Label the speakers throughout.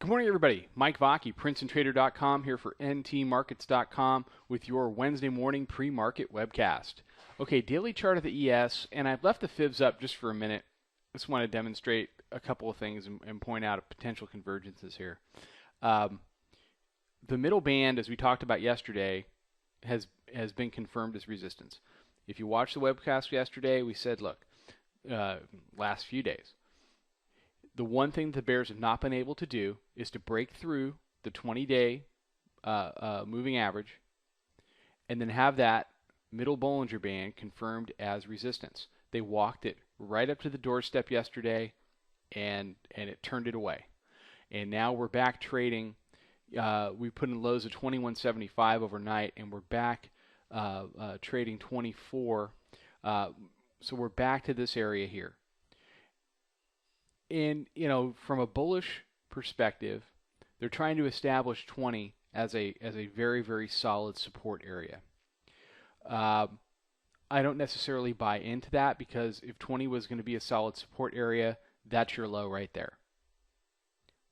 Speaker 1: Good morning, everybody. Mike Vacchi, Princetontrader.com, here for ntmarkets.com with your Wednesday morning pre-market webcast. Okay, daily chart of the ES, and I've left the fibs up just for a minute. I just want to demonstrate a couple of things and point out potential convergences here. The middle band, as we talked about yesterday, has been confirmed as resistance. If you watched the webcast yesterday, we said, look, last few days, the one thing the bears have not been able to do is to break through the 20-day moving average and then have that middle Bollinger Band confirmed as resistance. They walked it right up to the doorstep yesterday, and it turned it away. And now we're back trading. We put in lows of 21.75 overnight, and we're back trading 24. So we're back to this area here. And, you know, from a bullish perspective, they're trying to establish 20 as a very, very solid support area. I don't necessarily buy into that, because if 20 was going to be a solid support area, that's your low right there.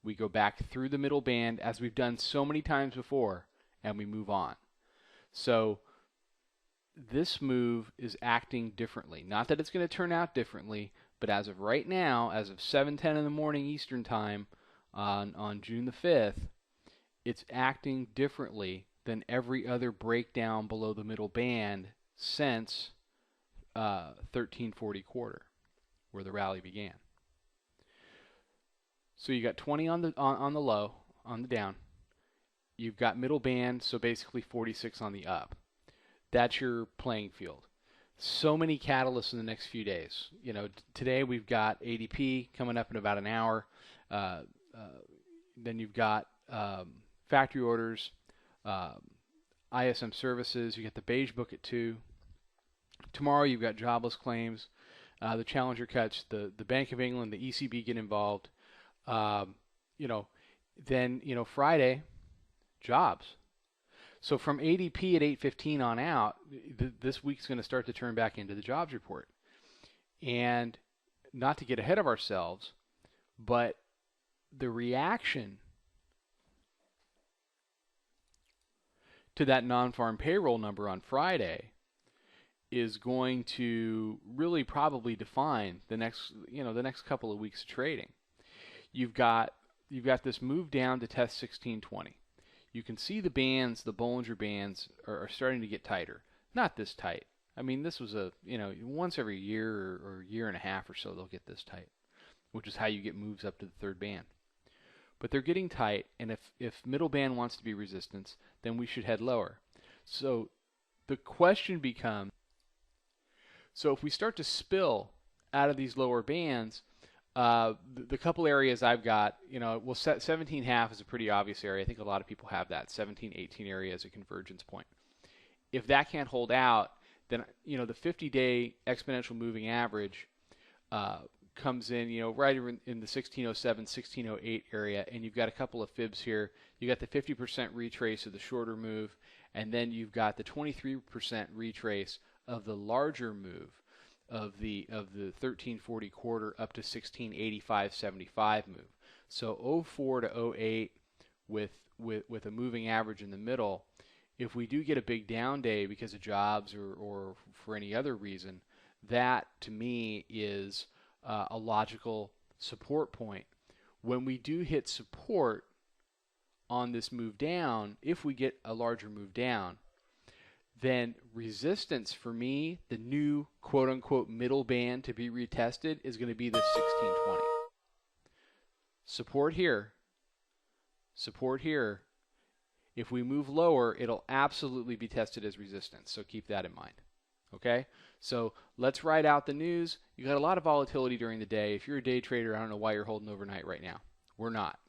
Speaker 1: We go back through the middle band, as we've done so many times before, and we move on. So this move is acting differently. Not that it's going to turn out differently, but as of right now, as of 7:10 in the morning Eastern Time on June the 5th, it's acting differently than every other breakdown below the middle band since 1340 quarter, where the rally began. So you got 20 on the low, on the down. You've got middle band, so basically 46 on the up. That's your playing field. So many catalysts in the next few days. You know, today we've got ADP coming up in about an hour. Then you've got factory orders, ISM services. You get the beige book at 2. Tomorrow you've got jobless claims, the Challenger cuts, the Bank of England, the ECB get involved. Then Friday, jobs. So from ADP at 8:15 on out, this week's going to start to turn back into the jobs report. And not to get ahead of ourselves, but the reaction to that non-farm payroll number on Friday is going to really probably define the next couple of weeks of trading. You've got this move down to test 1620. You can see the bands, the Bollinger Bands, are starting to get tighter. Not this tight. I mean, this was once every year or year and a half or so they'll get this tight, which is how you get moves up to the third band. But they're getting tight, and if middle band wants to be resistance, then we should head lower. So the question becomes, so if we start to spill out of these lower bands, the couple areas I've got, we'll set 17.5 is a pretty obvious area. I think a lot of people have that 17, 18 area as a convergence point. If that can't hold out, then the 50-day exponential moving average comes in, right in the 1607, 1608 area, and you've got a couple of fibs here. You got the 50% retrace of the shorter move, and then you've got the 23% retrace of the larger move of the 1340 quarter up to 1685.75 move. So 04 to 08 with a moving average in the middle. If we do get a big down day because of jobs or for any other reason, that to me is a logical support point. When we do hit support on this move down, if we get a larger move down, then resistance for me, the new quote-unquote middle band to be retested, is going to be the 1620. Support here. Support here. If we move lower, it'll absolutely be tested as resistance, so keep that in mind. Okay? So let's ride out the news. You got a lot of volatility during the day. If you're a day trader, I don't know why you're holding overnight right now. We're not.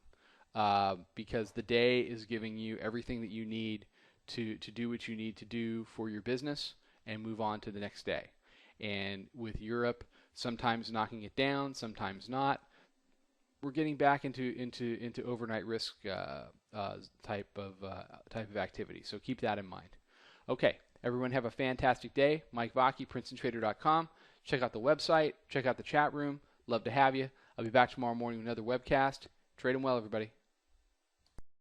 Speaker 1: Because the day is giving you everything that you need to do what you need to do for your business and move on to the next day. And with Europe sometimes knocking it down, sometimes not, we're getting back into overnight risk type of activity. So keep that in mind. Okay, everyone have a fantastic day. Mike Vacchi, Princetontrader.com. Check out the website. Check out the chat room. Love to have you. I'll be back tomorrow morning with another webcast. Trade 'em well, everybody.